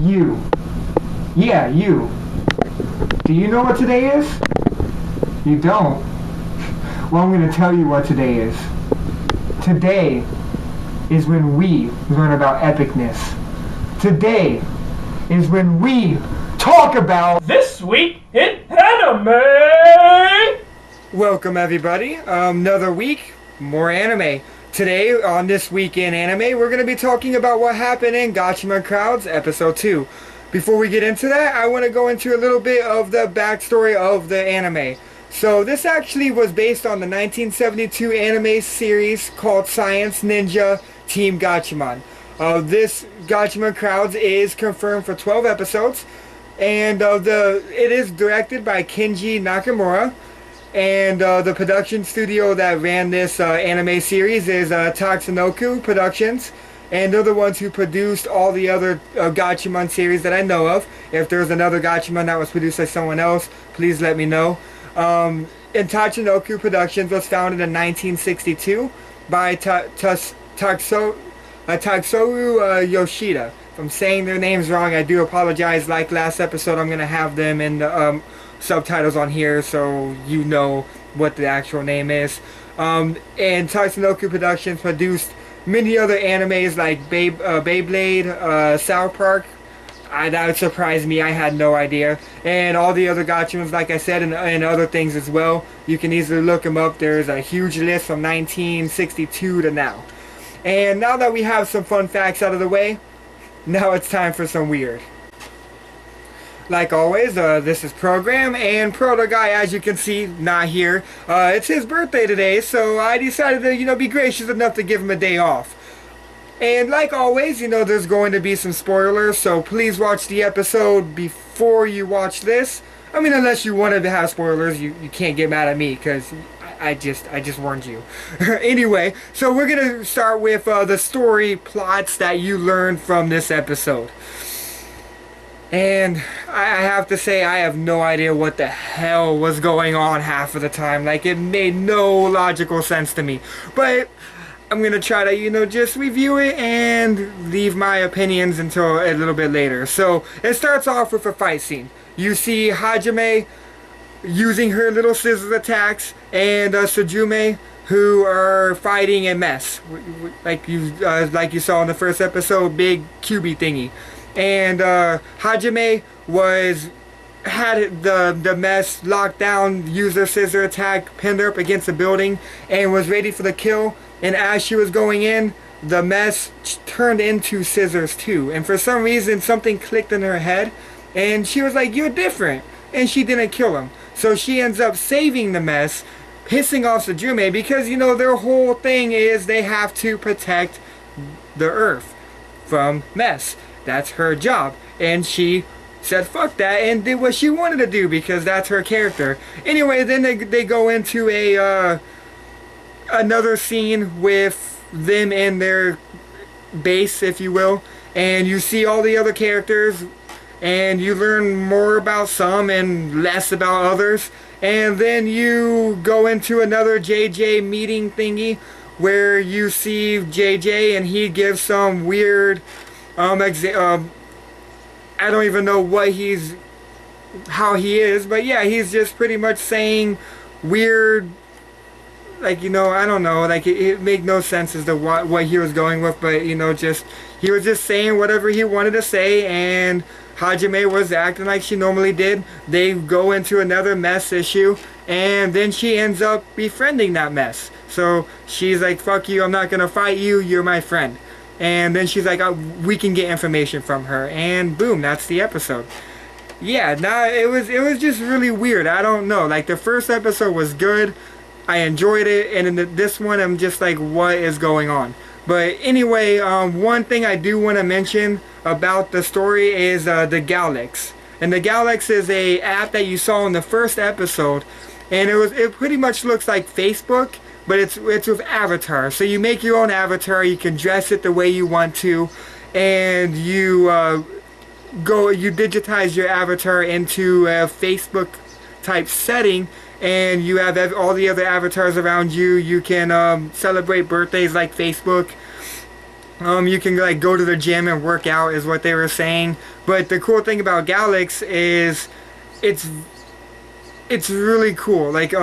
You. Yeah, you. Do you know what today is? You don't? Well, I'm going to tell you what today is. Today is when we learn about epicness. Today is when we talk about This Week in Anime! Welcome everybody, another week, more anime. Today on This Week in Anime, we're going to be talking about what happened in Gatchaman Crowds Episode 2. Before we get into that, I want to go into a little bit of the backstory of the anime. So this actually was based on the 1972 anime series called Science Ninja Team Gatchaman. This Gatchaman Crowds is confirmed for 12 episodes, and it is directed by Kenji Nakamura. And the production studio that ran this anime series is Tatsunoko Productions, and they're the ones who produced all the other Gatchaman series that I know of. If there's another Gatchaman that was produced by someone else, please let me know. And Tatsunoko Productions was founded in 1962 by Tatsuo Yoshida. If I'm saying their names wrong, I do apologize. Like last episode, I'm going to have them in the subtitles on here so you know what the actual name is. And Tatsunoko Productions produced many other animes like Beyblade, South Park. That would surprise me, I had no idea. And all the other Gatchamans, like I said, and other things as well. You can easily look them up. There's a huge list from 1962 to now. And now that we have some fun facts out of the way, now it's time for some weird. Like always, this is Program, and Proto Guy, as you can see, not here. It's his birthday today, so I decided to, be gracious enough to give him a day off. And like always, there's going to be some spoilers, so please watch the episode before you watch this. I mean, unless you wanted to have spoilers, you can't get mad at me, because I just warned you. Anyway, so we're going to start with the story plots that you learned from this episode. And I have to say, I have no idea what the hell was going on half of the time. Like, it made no logical sense to me. But I'm going to try to, just review it and leave my opinions until a little bit later. So, it starts off with a fight scene. You see Hajime using her little scissors attacks, and Sujume, who are fighting a mess. Like you saw in the first episode, big QB thingy. And Hajime had the mess locked down, used her scissor attack, pinned her up against a building, and was ready for the kill. And as she was going in, the mess turned into scissors too. And for some reason, something clicked in her head, and she was like, "You're different." And she didn't kill him. So she ends up saving the mess, pissing off Sujume, because, their whole thing is they have to protect the Earth from mess. That's her job, and she said fuck that and did what she wanted to do because that's her character. Anyway, then they go into another scene with them in their base, if you will, and you see all the other characters, and you learn more about some and less about others, and then you go into another JJ meeting thingy where you see JJ and he gives some weird I don't even know how he is, but yeah, he's just pretty much saying weird, like, I don't know, like, it made no sense as to what he was going with, but, he was just saying whatever he wanted to say, and Hajime was acting like she normally did. They go into another mess issue, and then she ends up befriending that mess. So she's like, fuck you, I'm not gonna fight you, you're my friend. And then she's like, we can get information from her, and boom, that's the episode. Yeah, it was just really weird. I don't know, like, the first episode was good, I enjoyed it, and in this one I'm just like, what is going on? But anyway, one thing I do want to mention about the story is the Galax. And the Galax is a app that you saw in the first episode, and it pretty much looks like Facebook, but it's with avatar. So you make your own avatar, you can dress it the way you want to, and you digitize your avatar into a Facebook type setting, and you have all the other avatars around you. You can celebrate birthdays like Facebook, You can like go to the gym and work out is what they were saying. But the cool thing about Galax is it's it's really cool. Like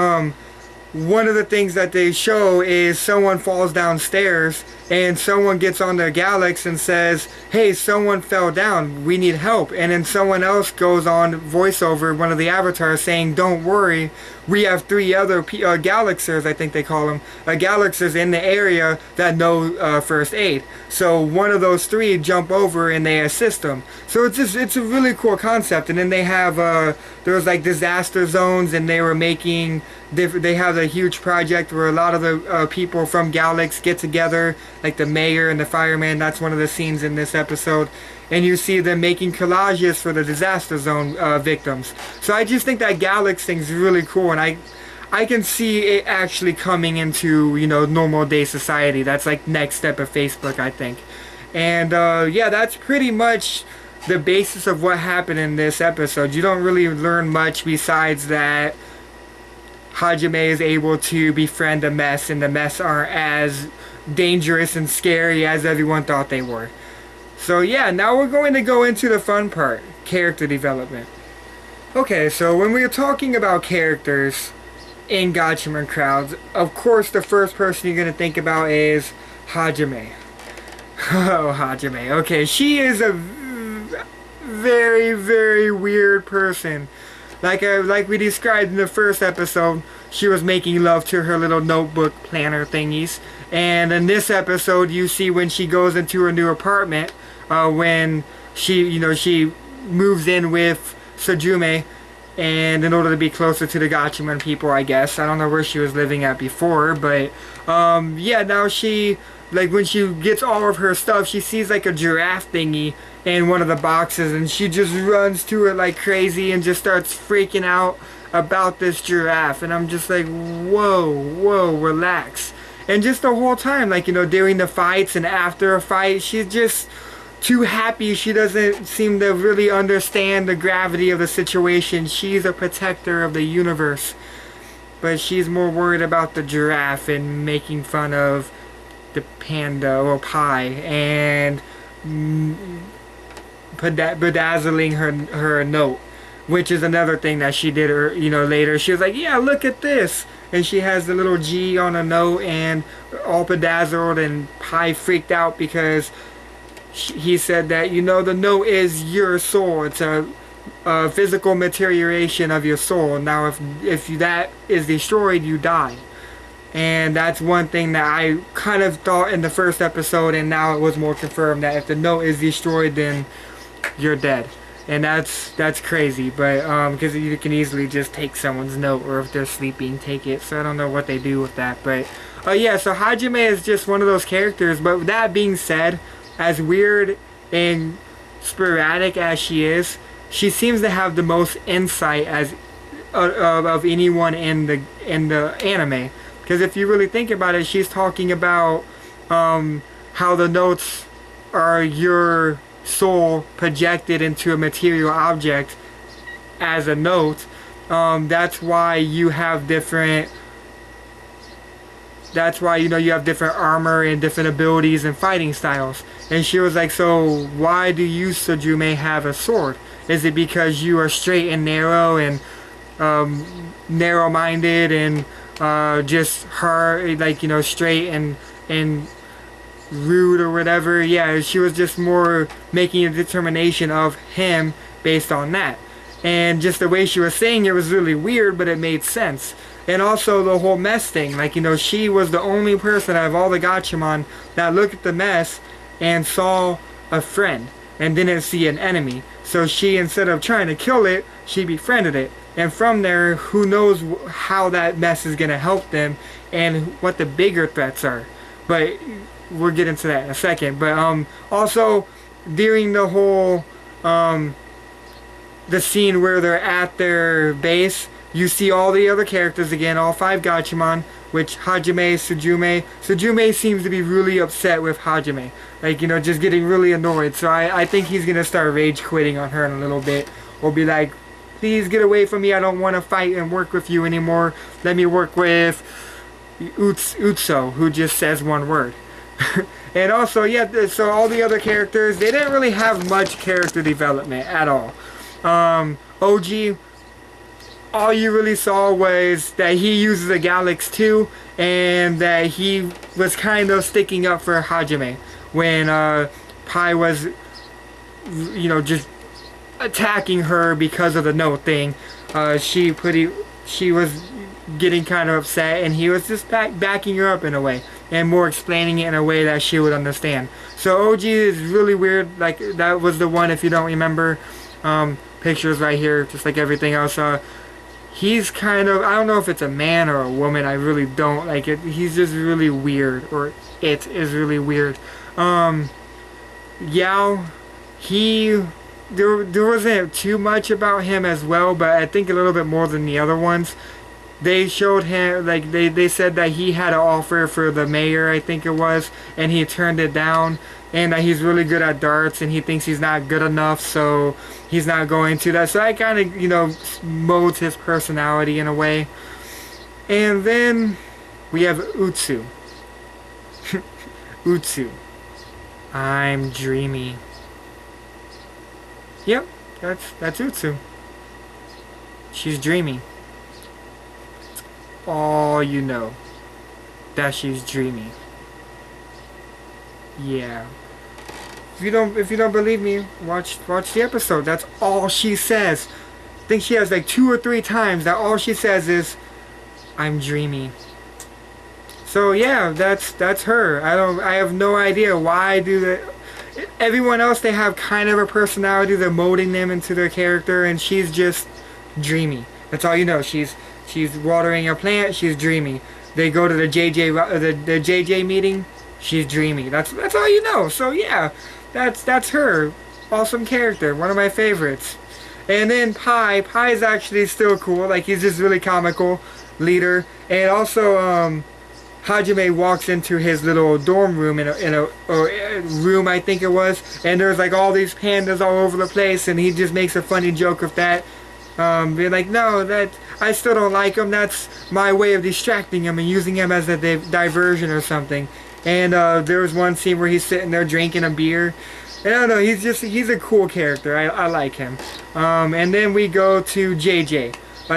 one of the things that they show is someone falls downstairs and someone gets on their Galax and says, hey, someone fell down, we need help. And then someone else goes on voiceover, one of the avatars, saying, don't worry, we have 3 other Galaxers, I think they call them, Galaxers in the area that know first aid. So one of those 3 jump over and they assist them. So it's a really cool concept. And then they have there was like disaster zones, and they were making, they have a huge project where a lot of the people from Galax get together, like the mayor and the fireman. That's one of the scenes in this episode. And you see them making collages for the disaster zone victims. So I just think that Galax thing's really cool, and I can see it actually coming into, you know, normal day society. That's like next step of Facebook, I think. And yeah, that's pretty much the basis of what happened in this episode. You don't really learn much besides that Hajime is able to befriend the mess, and the mess aren't as dangerous and scary as everyone thought they were. So yeah, now we're going to go into the fun part, character development. Okay, so when we're talking about characters in Gatchaman crowds, of course the first person you're going to think about is Hajime. Oh, Hajime. Okay, she is a very, very weird person. Like we described in the first episode, she was making love to her little notebook planner thingies. And in this episode, you see when she goes into her new apartment, when she moves in with Sujume, and in order to be closer to the Gatchaman people, I guess. I don't know where she was living at before, but yeah, now she, like when she gets all of her stuff, she sees like a giraffe thingy in one of the boxes, and she just runs to it like crazy and just starts freaking out about this giraffe. And I'm just like, whoa, relax. And just the whole time, like, you know, during the fights and after a fight, she's just too happy. She doesn't seem to really understand the gravity of the situation. She's a protector of the universe, but she's more worried about the giraffe and making fun of the panda or pie and bedazzling her note, which is another thing that she did, later. She was like, yeah, look at this. And she has the little G on a note and all bedazzled, and Pi freaked out because he said that, you know, the note is your soul. It's a physical materialization of your soul. Now if that is destroyed, you die. And that's one thing that I kind of thought in the first episode, and now it was more confirmed that if the note is destroyed, then you're dead. And that's crazy, but because you can easily just take someone's note, or if they're sleeping, take it. So I don't know what they do with that, but yeah. So Hajime is just one of those characters. But with that being said, as weird and sporadic as she is, she seems to have the most insight as of anyone in the anime. Because if you really think about it, she's talking about how the notes are your soul projected into a material object as a note. That's why you have different you have different armor and different abilities and fighting styles. And she was like, so why do you, Sujume, have a sword? Is it because you are straight and narrow and narrow-minded and just hard, like, you know, straight and rude or whatever? Yeah, she was just more making a determination of him based on that. And just the way she was saying it was really weird, but it made sense. And also the whole mess thing, like, you know, she was the only person out of all the Gatchaman that looked at the mess and saw a friend and didn't see an enemy. So she, instead of trying to kill it, she befriended it. And from there, who knows how that mess is going to help them and what the bigger threats are. But we'll get into that in a second. But also during the whole the scene where they're at their base, you see all the other characters again, all 5 Gatchaman, which Hajime, Sujume seems to be really upset with Hajime, like, you know, just getting really annoyed. So I think he's gonna start rage quitting on her in a little bit, or be like, please get away from me, I don't want to fight and work with you anymore, let me work with Utso, who just says one word. And also, yeah, so all the other characters, they didn't really have much character development at all. OG, all you really saw was that he uses a Galax too, and that he was kind of sticking up for Hajime when Pai was, just attacking her because of the note thing. She was getting kind of upset, and he was just backing her up in a way, and more explaining it in a way that she would understand. So OG is really weird. Like, that was the one, if you don't remember, pictures right here, just like everything else. He's kind of, I don't know if it's a man or a woman, I really don't like it. He's just really weird, or it is really weird. Yao, there wasn't too much about him as well, but I think a little bit more than the other ones. They showed him, like, they said that he had an offer for the mayor, I think it was, and he turned it down, and that he's really good at darts, and he thinks he's not good enough, so he's not going to that. So that kind of, molds his personality in a way. And then we have Utsu. Utsu. I'm dreamy. Yep, that's Utsu. She's dreamy. All you know, that she's dreamy. Yeah. If you don't believe me, watch the episode. That's all she says. I think she has like 2 or 3 times that all she says is, "I'm dreamy." So yeah, that's her. I have no idea why do that. Everyone else, they have kind of a personality. They're molding them into their character, and she's just dreamy. That's all you know. She's watering a plant. She's dreamy. They go to the JJ meeting. She's dreamy. That's all you know. So yeah, that's her. Awesome character. One of my favorites. And then Pai is actually still cool. Like, he's just really comical leader. And also Hajime walks into his little dorm room in a room, I think it was, and there's like all these pandas all over the place, and he just makes a funny joke of that. Being like, no, that I still don't like him. That's my way of distracting him and using him as a diversion or something. And there was one scene where he's sitting there drinking a beer. And I don't know, he's a cool character. I like him. And then we go to JJ.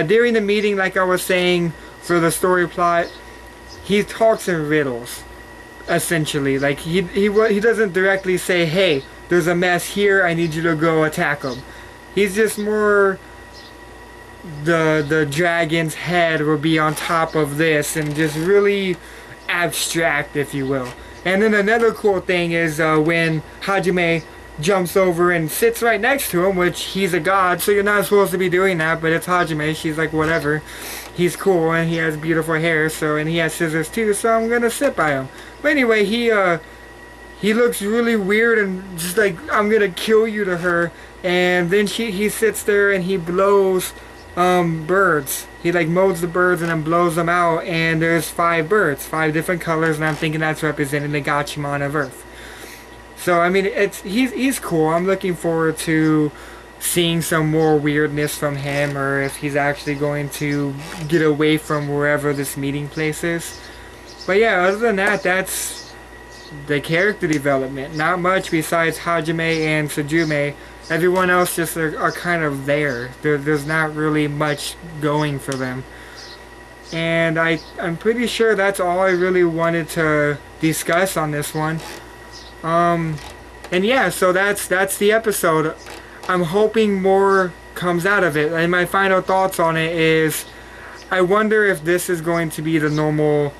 During the meeting, like I was saying, for the story plot, he talks in riddles, essentially. Like, he doesn't directly say, hey, there's a mess here, I need you to go attack him. He's just more, the dragon's head will be on top of this, and just really abstract, if you will. And then another cool thing is when Hajime jumps over and sits right next to him, which he's a god, so you're not supposed to be doing that, but it's Hajime. She's like, whatever. He's cool, and he has beautiful hair, so, and he has scissors too, so I'm gonna sit by him. But anyway, he looks really weird and just like, I'm gonna kill you to her. And then he sits there and he blows birds. He like molds the birds and then blows them out, and there's 5 birds, 5 different colors, and I'm thinking that's representing the Gatchaman of Earth. So I mean, he's cool. I'm looking forward to seeing some more weirdness from him, or if he's actually going to get away from wherever this meeting place is. But yeah, other than that, that's the character development. Not much besides Hajime and Sujume. Everyone else just are kind of there. There's not really much going for them. And I'm pretty sure that's all I really wanted to discuss on this one. And yeah, so that's the episode. I'm hoping more comes out of it. And my final thoughts on it is, I wonder if this is going to be the normal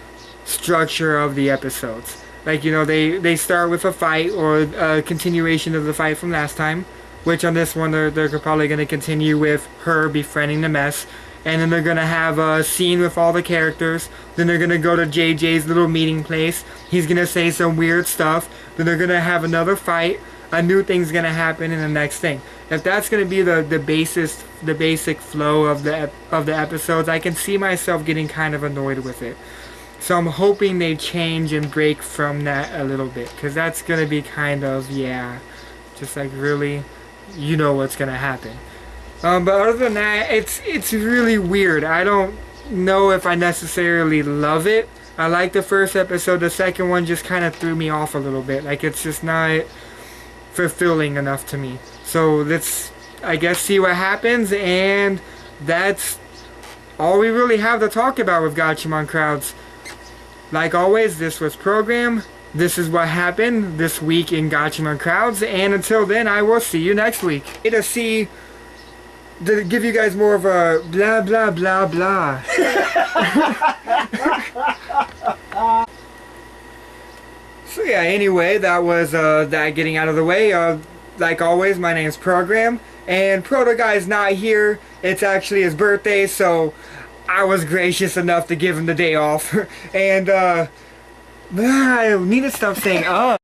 structure of the episodes. Like, you know, they start with a fight or a continuation of the fight from last time. Which on this one, they're probably going to continue with her befriending the mess. And then they're going to have a scene with all the characters. Then they're going to go to JJ's little meeting place. He's going to say some weird stuff. Then they're going to have another fight. A new thing's going to happen in the next thing. If that's going to be the basic flow of the episodes, I can see myself getting kind of annoyed with it. So I'm hoping they change and break from that a little bit. Because that's going to be kind of, yeah, just like really, you know what's going to happen. But other than that, it's really weird. I don't know if I necessarily love it. I liked the first episode. The second one just kind of threw me off a little bit. Like, it's just not fulfilling enough to me. So let's, I guess, see what happens. And that's all we really have to talk about with Gatchaman crowds. Like always, this was Program. This is what happened this week in Gatchaman crowds. And until then, I will see you next week. To give you guys more of a blah blah blah blah. So yeah, anyway, that was that getting out of the way. Like always, my name's Program, and Proto Guy's not here. It's actually his birthday, so I was gracious enough to give him the day off. And I need to stop saying